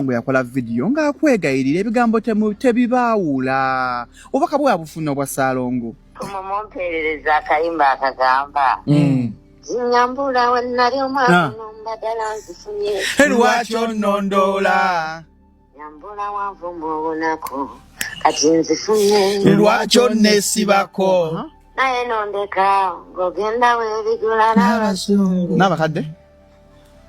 bwe yakola video ng'akwegayirira ebigambo tebibaawula obubaka bwe abufuna obwa Ssaalongo. Mumumpeerereza akayimba akagamba Zinyambula we nali omwana mbadala nzifunye lwaki onnondoola nyambula wanvumba obunako kati nzifunye lwaki onneesibako naye nondeka ng'ogenda weebigula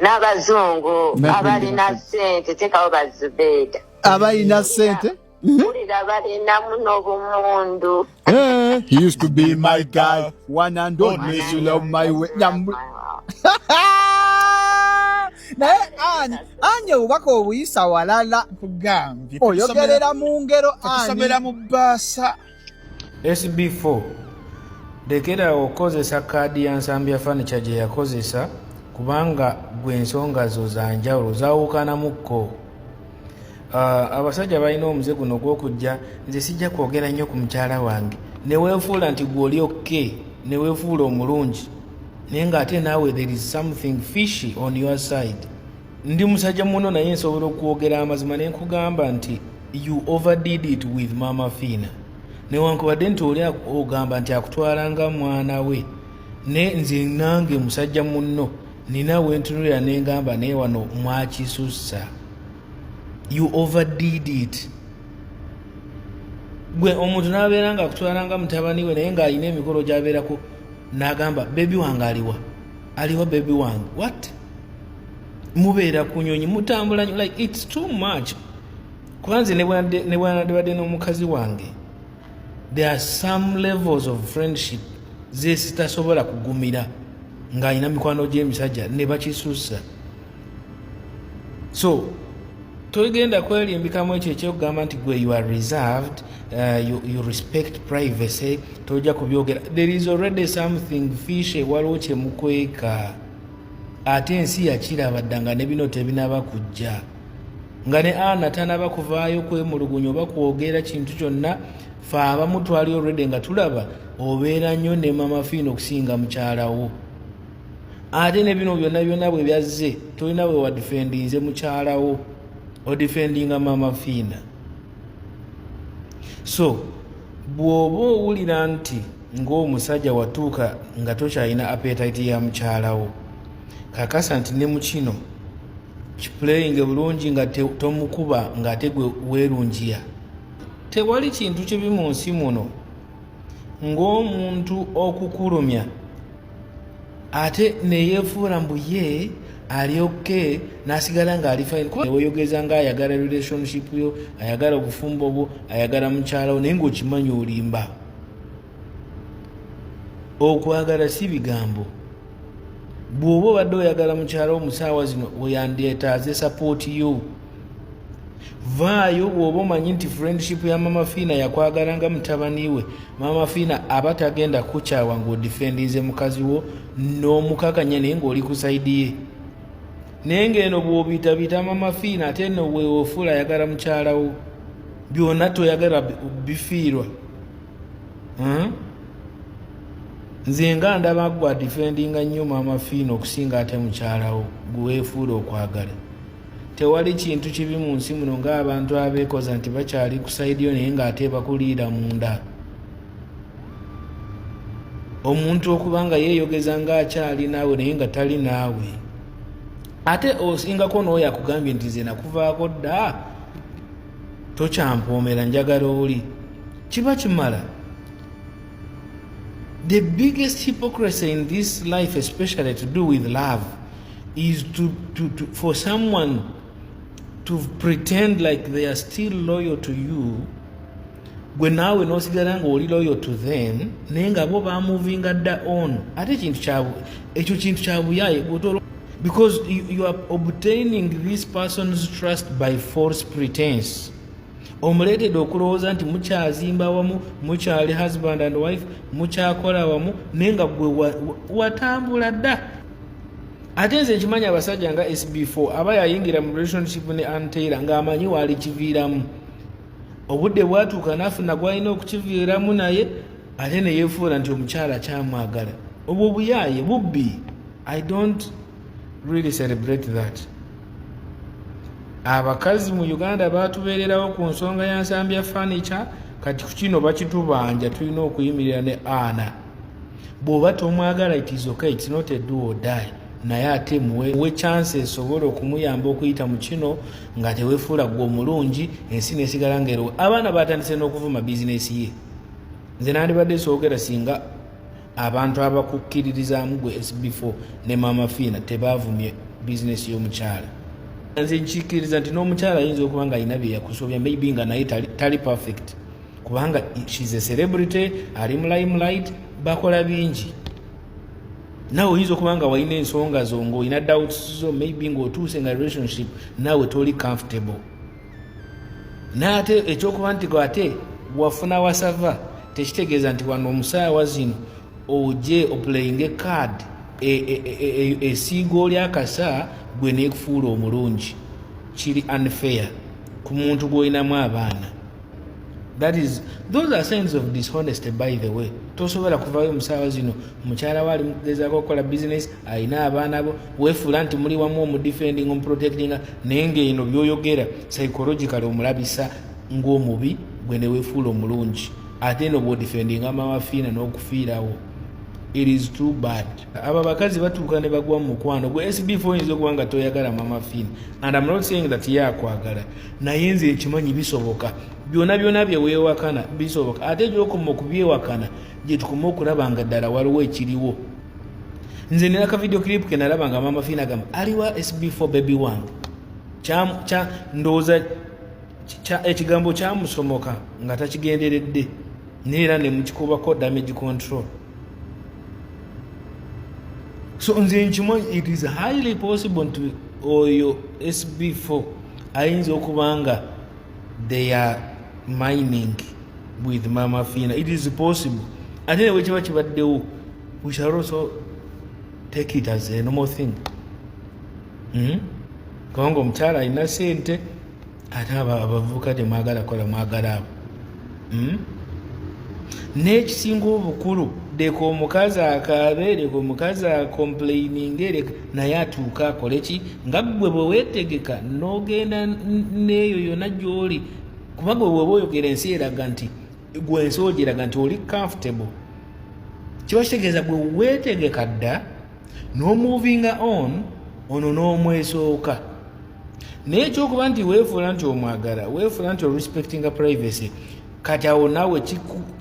n'abazungu abalina ssente tekawo bazubeeda abalina ssente Ulira balinamu n'obumundu. He used to be my guy, one and only, you love my way. Naye anye ubaka obuyisa walala kugambye oyogerera mu ngero tusomera mu bbaasa. SB4 lekera okozesa kaadi ya Nsambya Furniture gye yakozesa kubanga gwe ensonga zo za njawulo zaawukanamukko. Abasajja balina omuze guno gw'okujja nze sijja kwogera nnyo ku mukyala wange ne weefuula nti gw'oli okke ne weefuula omulungi naye ng'ate naawe there is something fishy on your side. Ndi musajja muno naye nsobola okwogera amazima ne nkugamba nti you overdid it with Mama Fina newankubadde nti oli ogamba nti akutwala nga mwana we ne nze nange musajja muno nina wentunulira ne ngamba naye wano mwakisussa. You overdid it. Gwe omuntu n'abeera nga akutwala nga mutabani we naye ng'alina emikolo gy'abeerako n'agamba bebi wange aliwa bebi wange what mubeera ku nyonyi mutambula like it's too much. Kwanze ne bwadde n'omukazi wange there are some levels of friendship ze sitasobola kugumira ng'alina mikwano gy'emisajja ne bakisussa. So togenda kwelimbikamu ekyo ekyokugamba nti gwe you are reserved, you respect privacy, tojja kubyogera. There is already something fishy waliwo kyemukweka ate ensi yakiraba ddanga ne bino tebinaba kujja nga ne Anna tanaba kuvaayo kwemulugunya oba kwogera kintu kyonna fe abamu twali already nga tulaba obeera nnyo ne Mama Fina okusinga mukyalawo ate ne bino byonna bwe byazze tolina bwe wadifendinze mukyalawo odifendinga Mama Fina. So bw'oba owulira nti ng'omusajja watuuka nga tokyalina appetite ya mukyalawo kakasa nti ne mu kino kiplaying bulungi nga tomukuba ng'ate gwe weerungiya. Tewali kintu kibi mu nsi muno ng'omuntu okukulumya ate neyeefuula mbu ye ali okay nasigala ng'ali fine. Weeyogeza ng'ayagala relationship yo, ayagala obufumbo bwo, ayagala mukyalawo naye ng'okimanyi olimba. Okwagala si bigambo. Bw'oba obadde oyagala mukyalawo mu ssaawa zino weyandyetaaze support yo. Vaayo bw'oba omanyi nti friendship ya Mama Fina yakwagala nga mutabani we, Mama Fina aba tagenda kukyawa ng'odifendize mukazi wo n'omukakanya naye ng'oli ku sayidi ye. Naye ng'eno bw'obiitabita Mama Fina ate nno weewofuula ayagala mukyalawo byonna toyagala bifiirwa. Nze nga ndaba gwe adifendinga nnyo Mama Fina okusinga ate mukyalawo gwe weefuula okwagala. Tewali kintu kibi mu nsi muno ng'abantu abeekoza nti bakyali ku sayidi yo naye ng'ate bakuliira munda. Omuntu okuba nga yeeyogeza ng'akyali naawe naye nga tali naawe. Ate osingako n'oyo akugambye nti nze nakuvaako dda tokyampoomera njagala oli. Kiba kimala. The biggest hypocrisy in this life, especially to do with love, is for someone to pretend like they are still loyal to you when naawe n'osigala ng'oli loyal to them naye nga bo bamovinga dda on. Ate ekyo kintu kya buyaaye because you are obtaining this person's trust by false pretense. Omuleetedde okulowooza nti mukyazimba wamu, mukyali husband and wife, mukyakola wamu naye nga gwe watambula dda. Ate nze nkimanyi abasajja nga SB4 aba yayingira mu relationship ne Antaira ng'amanyi waali kiviiramu. Obudde bwatuuka n'afuna gw'alina okukiviiramu naye ate ne yeefuula nti omukyala kyamwagala. Obwo buyaaye bubbi. I don't really celebrate that. abakazi mu Uganda batubeererawo ku nsonga ya nsambya furniture kati ku kino bakitubanja tulina okuyimirira ne ana bw'oba tomwagala it is okay, it's not a do or die naye ate muwe chance esobola okumuyamba okuyita mu kino nga teweefuula gwe omulungi ensi nesigala ngero abaana batandise n'okuvuma bizinesi ye nze nandibadde soogera singa abantu abakukkiririzaamu gwe SB4 ne Mama Fina tebavumye bizinesi y'omukyala nze nkikkiriza nti n'omukyala ayinza okuba nga alina bye yakusobya maybe nga naye tali perfect kubanga she's a celebrity ali mu limelight bakola bingi nawe oyinza okuba nga walina ensonga zo ng'olina doubts zo maybe ng'otuuse nga relationship nawe toli comfortable naate ekyokuba nti ate wafuna wasava tekitegeeza nti wano omusaawa zino oje oplaying a card esiiga oli akasa gwe neekufuula omulungi kiri unfair ku muntu gw'olinamu abaana. Those are signs of dishonesty by the way. Tosobola kuvayo musaawa zino mukyala wali mugezaako okukola business alina abaana bo weefuula nti muli wamu omudefending omuprotecting naye ng'eno by'oyogera psychologically omulabisa ng'omubi gwe ne weefuula omulungi ate eno bw'odefendinga Mama Fina n'okufiirawo. It is too bad. Aba bakazi batuuka ne bagwa mu mukwano gwe SB4 oyinza okuba nga toyagala Mama Fina and I'm not saying that yakwagala naye nze ekimanyi bisoboka byonna bye weewakana bisoboka ate gy'okoma okubyewakana gye tukoma okulaba nga ddala waliwo ekiriwo. Nze nina ka video clip ke nalaba nga Mama Fina gamba aliwa SB4 baby wange ndowooza ekigambo kyamusomoka nga takigenderedde neera ne mukikubako damage control. So nze nkimanyi it is highly possible to oyo SB4 ayinza okuba nga they are mining with Mama Fina. It is possible. Ate ne wekiba kibaddewo we shall also take it as a normal thing. Kubanga omukyala alina ssente ate abavubuka temwagala kola mwagala abo. N'ekisinga obukulu leka omukazi akaabe leka omukazi acomplaining naye atuuka akole ki nga gwe bwe weetegeka n'ogenda n'eyo yonna gy'oli kubanga bwe oyogera ensi eraga nti gwe ensi ogiraga nti oli comfortable kiba kitegeeza gwe weetegeka dda n'omovinga on ono n'omwesooka naye ekyokuba nti weefuula nti omwagala weefuula nti respectinga privacy kati awo naawe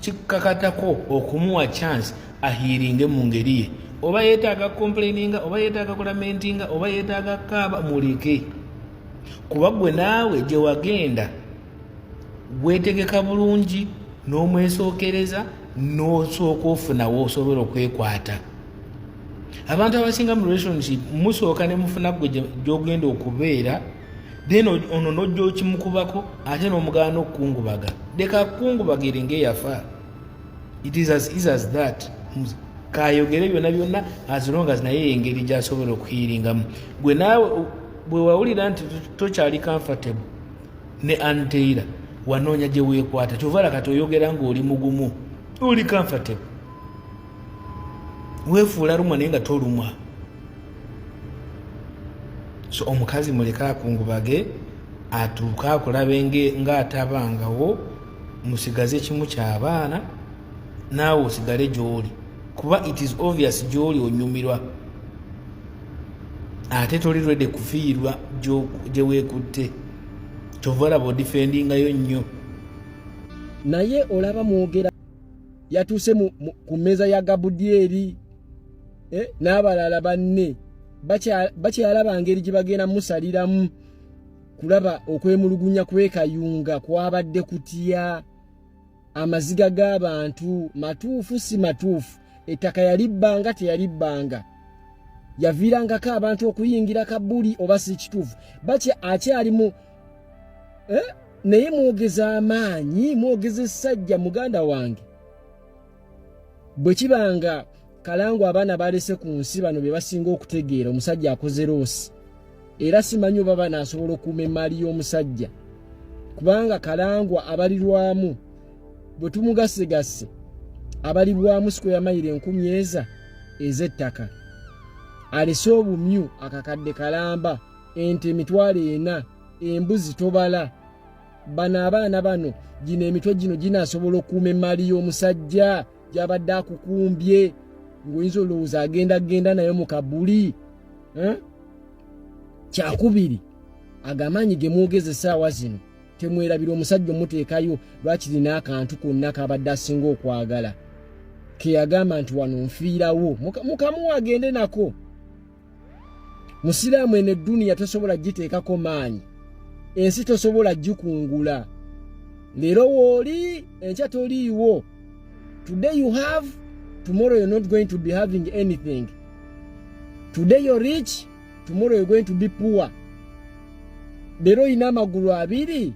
kikakatako okumuwa chance ahiringe mu ngeri ye oba yeetaaga complaininga oba yeetaaga kulamentinga oba yeetaaga kaaba muleke kuba gwe naawe gye wagenda weetegeka bulungi n'omwesookereza n'osooka ofunawo osobola okwekwata. Abantu abasinga mu relationship musooka ne mufuna gwe gy'ogenda okubeera then ono n'ojja okimukubako ate n'omugaana okukungubaga leka akukungubagire ng'eyafa. It is as easy as that. Kayogere byonna as long as naye engeri gy'asobola okuhiringamu gwe naawe bwe wawulira nti tokyali comfortable ne anteira wanoonya gye weekwata kyovala kati oyogera ng'oli mugumu oli comfortable weefuula lumwa naye nga tolumwa. So omukazi muleka akungubage atuuka akulabe ng'atabangawo musigaze kimu ky'abaana naawe osigale gy'oli kuba it is obvious gy'oli onyumirwa ate toli ready kufiirwa gye weekutte kyova olaba odifendingayo nnyo. Naye olaba mwogera yatuuse ku mmeeza ya Gabudyeri n'abalala banne bakyalaba ngeri gye bagenda musaliramu kulaba okwemulugunya kwekayunga kwabadde kutya amaziga g'abantu matuufu si matuufu ettaka yalibbanga teyalibbanga yaviirangako abantu okuyingira kabuli oba si kituufu akyalimu naye mwogeza amaanyi mwogeza essajja muganda wange bwe kibanga Kalangwa abaana balese ku nsi bano be basinga okutegeera omusajja akoze loosi era simanyi oba banaasobola okuuma emaali y'omusajja kubanga Kalangwa abalirwamu bwe tumugasigase abalirwamu sikweya mayiro 10,000 ez'ettaka alese obumyu akakadde kalamba ente 4,000 embuzi tobala bana abaana bano gino emitwe gino ginaasobola okuuma emmali y'omusajja gy'abadde akukumbye ng'oyinza olowooza agenda nayo mu kabuli. Kyakubiri agamaanyi ge mwogeze essaawa zino temwerabira omusajja omuteekayo lwakirina akantu konna kabadde asinga okwagala ke yagamba nti wano nfiirawo mukamuwa agende nako. Musiraamu eno edduniya tosobola giteekako maanyi, ensi tosobola gikungula. Leero wooli enkya toliiwo. Today you have, tomorrow you're not going to be having anything. Today you're rich, tomorrow you're going to be poor. Leero ina amagulu abiri,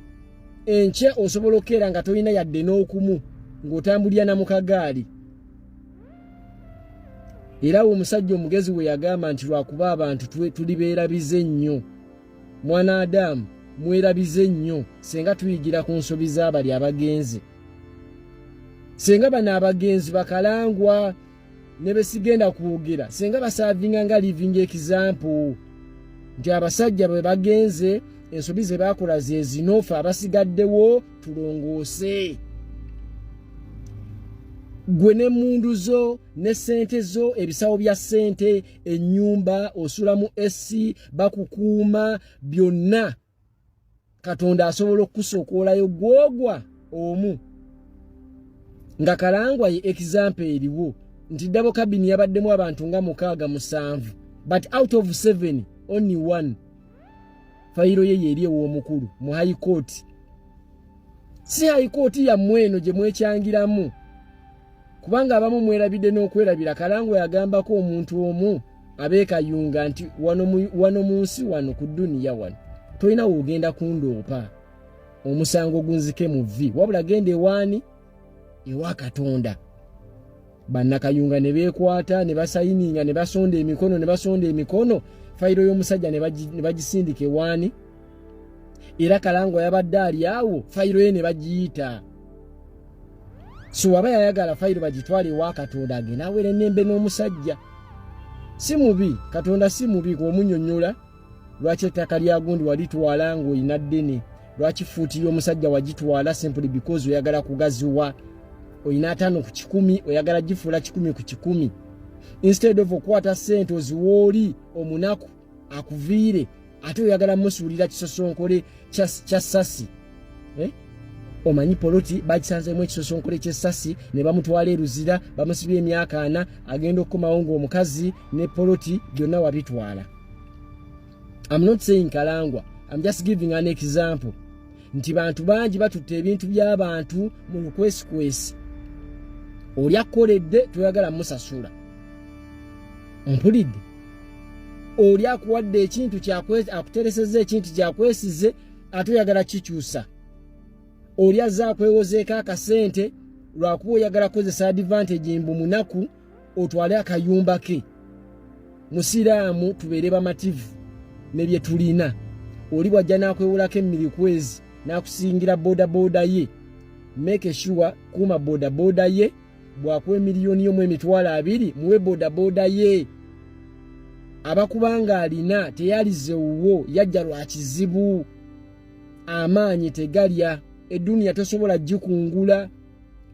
enkya osobola okukeera nga tolina yadde n'okumu ng'otambulira na mu kagaali. Era omusajja omugezi we yagamba nti lwakuba abantu tuli beerabize nnyo. Mwana Adamu mwerabize nnyo senga tuyigira ku nsobi z'abali abagenzi. Senga bano abagenzi bakalangwa ne besigenda kwogera senga basaavinga nga living example nti abasajja bwe bagenze ensobi ze bakola ze zinofa abasigaddewo tulongoose. Gwe n'emmundu zo ne ssente zo ebisawo bya ssente ennyumba osula mu esi bakukuuma byonna Katonda asobola okukusookolayo gwogwa omu. Nga kalangwa ye example eriwo nti double cabin yabaddemu abantu nga 67 but out of 7 only 1 fayiro ye yeri ew'omukulu mu high court. Si high court ya mweno gye mwekyangiramu kubanga abamu mwerabidde n'okwerabira. Kalangwa yagambako omuntu omu abeekayunga nti wano mu nsi wano ku dduniya wano tolina wogenda kundoopa omusango gunzike mu vvi wabula genda ewaani ewa Katonda. Bannakayunga ne beekwata ne basayininga ne basonda emikono fayiro y'omusajja ne bagisindika ewaani. Era Kalangwa yabadde ali awo fayiro ye ne bagiyita. So waba yayagala fayiro bagitwale ewa Katonda agenda awere ennembe n'omusajja. Si mubi, Katonda si mubi kwomunnyonnyola. Lwaki ettaka lya gundi walitwala ng'olina ddene? Lwaki fuuti y'omusajja wagitwala simply because oyagala kugaziwa? Oyina 5 ku 10 oyagala gifuula 10 ku 10. Instead of okwata ssente oziwooli omunaku akuviire ate oyagala musuulira kisosonkole kya ssasi. Omanyi poloti bagisanzemu ekisosonkole ky'essasi ne bamutwala eruzira bamusibye emyaka 4 agenda okukomawo ng'omukazi ne poloti byonna wabitwala. I'm not saying Kalangwa, I'm just giving an example. Nti bantu bangi batutte ebintu by'abantu mu lukwesikwesi. Oli akoledde toyagala musasula. Mpulidde. Oli akuwadde ekintu akuteresezza ekintu kyakwesize ate oyagala kikyusa. Oli azza akwewozeeko akasente lwakuba oyagala kozesa advantage mbu munaku otwale akayumba ke. Musiraamu tubeere bamativu ne bye tulina. Oli bwajja n'akwewolako emmirikwezi n'akusingira boda ye. Make sure kuuma boda ye bw'akuwa miliyoni y'omu emitwalo 2 muwe boda ye. Abakubanga alina teyalize wuwo yajja lwa kizibu. Amaanyi tegalya. Edduniya tosobola gikungula.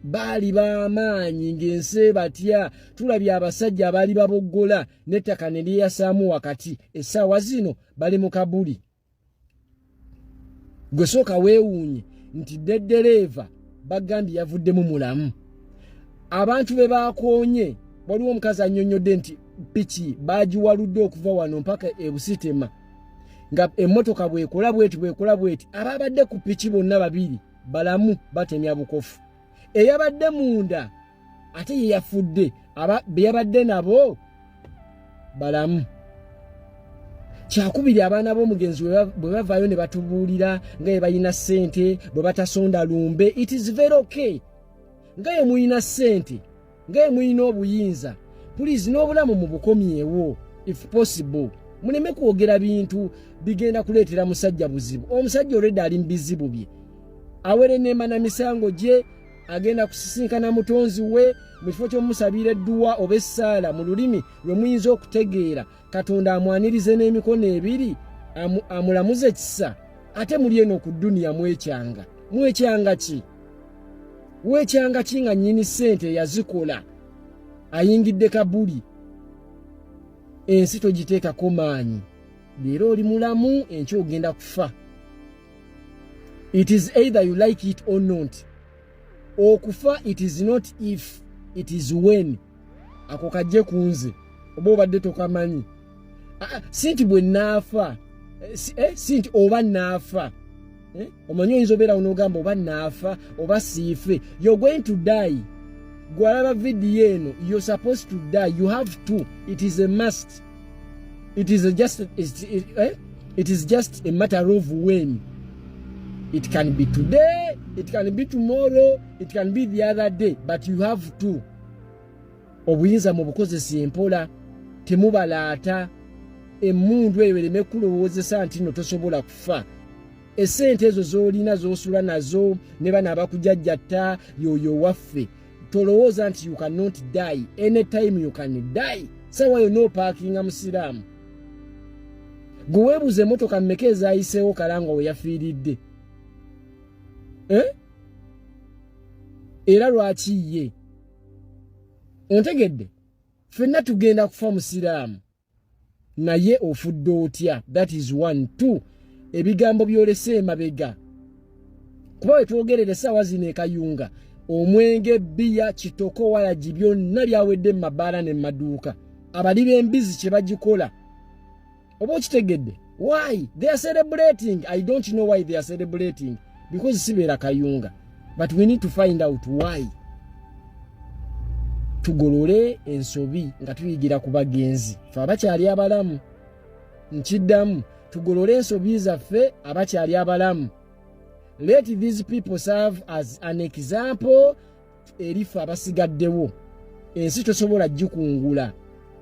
Baali b'amaanyi ng'ensi batya. Tulabye abasajja abaali baboggola n'ettaka ne lyeyasaamu wakati. Essaawa zino bali mu kabuli. Gwe sooka weewuunye nti deddereeva bagambye yavuddemu mulamu. Abantu be baakoonye waliwo omukazi annyonnyodde nti piki baagiwaludde okuva wano mpaka e Busitema. Nga emmotoka bw'ekola bweti ababadde ku piki bonna babiri balamu batemya bukofu. Eyabadde munda ate ye yafudde be yabadde nabo balamu. Kyakubiri abaana b'omugenzi bwe bavaayo ne batubuulira nga ye balina ssente bwe batasonda lumbe. It is very okay. Nga ye mulina ssente nga ye mulina obuyinza please n'obulamu mu bukomyewo if possible. Muleme kwogera bintu bigenda kuleetera musajja buzibu. Omusajja already ali mu bizibu bye. Awere n'ema na misango gye agenda kusisinkana mutonzi we mu kifo ky'omusabira edduwa oba essaala mu lulimi lwe muyinza okutegeera. Katonda amwanirize n'emikono 2 amulamuze ekisa ate muli eno ku dunia mwekyanga ki wekyanga ki nga nnyini ssente yazikola ayingidde kabuli ensi togiteekako maanyi leero oli mulamu enkya ogenda kufa. It is either you like it or not. Okufa it is not if, it is when. Ako kajje kunze oba obadde tokamanyi. Sinti bwe naafa sinti oba naafa omanyi oyinza obeera onogamba oba naafa oba siife. You're going to die. Gwalaba video eno, you're supposed to die. You have to. It is a must. It is just a matter of when. It can be today, it can be tomorrow, it can be the other day, but you have to. Obuyinza mu bukozesa empola temubalaata emundu eyo ereme kulowoozesa nti no tosobola kufa. Essente ezo z'olina z'osula nazo ne bana abakujajjatta yoyo waffe tolowooza nti you cannot die. Anytime you can die. Sawa yo no parkinga musiraamu. Gwe weebuuza emmotoka mmeka ezaayiseewo kalanga we yafiiridde. Era lwaki ye ontegedde ffenna tugenda kufa musiraamu naye ofudde otya. That is 1. 2 ebigambo byolese emabega kuba wetwogerere essaawa zino ekayunga omwenge bbiya kitoko walagi byonna byawedde mu mabaala ne maduuka abali b'embizi kye bagikola oba okitegedde. Why they are celebrating? I don't know why they are celebrating because sibeera kayunga, but we need to find out why. Tugolole ensobi nga tuyigira ku bagenzi fe abakyali abalamu nkiddamu tugolole ensobi zaffe abakyali abalamu. Let these people serve as an example eri fe abasigaddewo. Ensi tosobola gikungula.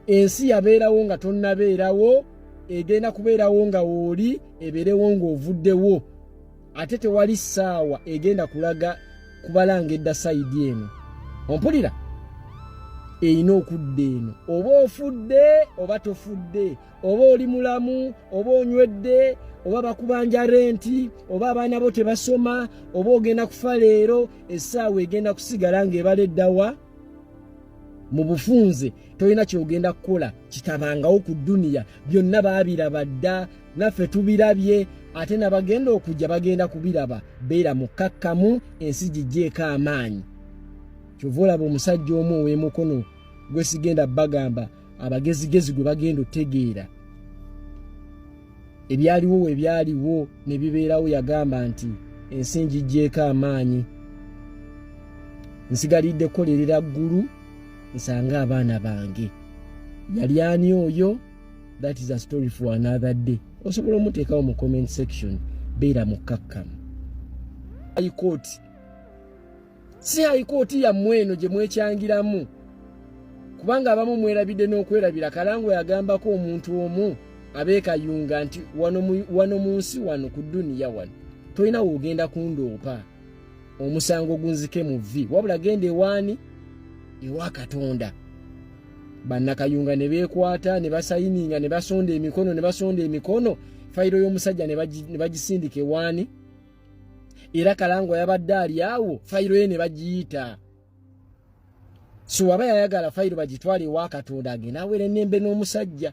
Ensi yabeerawo nga tonnabeerawo, egenda kubeerawo nga oli ebeerewo ng'ovuddewo. Ate tewali ssaawa egenda kulaga kubalanga edda sayidi eno. Ompulira? Eyina okudda eno. Oba ofudde oba tofudde, oba oli mulamu oba onywedde, oba bakubanja renti, oba abaana bo tebasoma, oba ogenda kufa leero, essaawa egenda kusigala ng'ebaleddawa mu bufunze. Tolina kyogenda kukola kitabangawo ku duniya. Byonna baabiraba dda, naffe tubirabye, ate nabagenda okujja bagenda kubiraba. Beera mukakkamu, ensi gijjeeko amaanyi. Kyova olaba omusajja omu ow'emukono gwe sigenda bagamba abagezigezi gwe bagenda otegeera. Ebyaliwo we byaliwo ne bibeerawo, yagamba nti ensi gijjeeko amaanyi. Nsigalidde kukolerera ggulu nsanga abaana bange. Yali ani oyo? That is a story for another day. Osobola omuteekawo mu comment section. Beera mukakkamu. High Court. Si High Court yammwe eno gye mwekyangiramu. Kubanga abamu mwerabidde n'okwerabira. Kalango yagambako omuntu omu abeekayunga nti wano mu nsi wano ku duniya wano tolina woogenda kundoopa omusango gunzike mu vvi, wabula genda ewaani ewa Katonda. Bannakayunga ne beekwata ne basayininga ne basonda emikono fayiro y'omusajja ne bagisindika ewaani. Era Kalango yabadde ali awo, fayiro ye ne bagiyita. So waba yayagala fayiro bagitwale ewa Katonda agenda awere ennembe n'omusajja.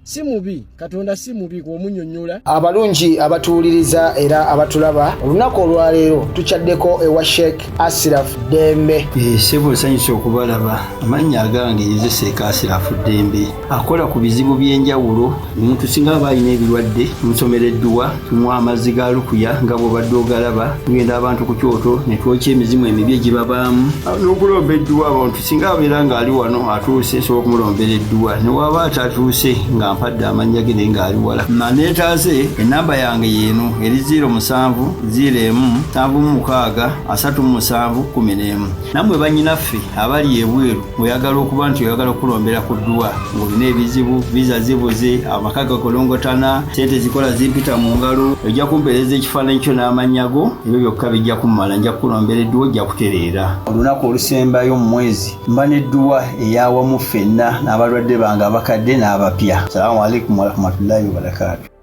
Si mubi, Katonda si mubi kwomunnyonnyola. Abalungi abatuwuliriza era abatulaba, olunaku olwaleero tukyaddeko ewa Sheikh Ashraf Dembe. Sebo nsanyusa okubalaba. Amannya agange Yeze Sheikh Ashraf Dembe akola ku bizibu by'enjawulo. Omuntu singa aba alina ebirwadde musomereddwa, tumuwa amazzi ga lukuya nga bw'obadde ogalaba, tugenda abantu ku kyoto ne twokya emizimu emibi egibabaamu n'okulomba edduwa. Abantu singa abeera ng'ali wano atuuse sobola okumulombera edduwa, ne waba atatuuse nga mpadde amannya ge naye ng'ali wala. Naneetaze ennamba yange yeeno eri 0701763711. Nammwe bannyinaffe abali ebweru oyagala okuba nti oyagala okulombera ku dduwa ng'olina ebizibu, viza zibuze, amaka gakolongotana, ssente zikola zimpita mu ngalo, ojja kumpeereza ekifaananyi kyo n'amannya go, ebyo byokka bijja kummala, nja kukulombera edduwa, ojja kutereera. Olunaku olusembayo mu mwezi mba n'edduwa ey'awamu ffenna n'abalwadde bange abakadde n'abapya. Assalamu alaikum warahmatullahi wabarakatuh.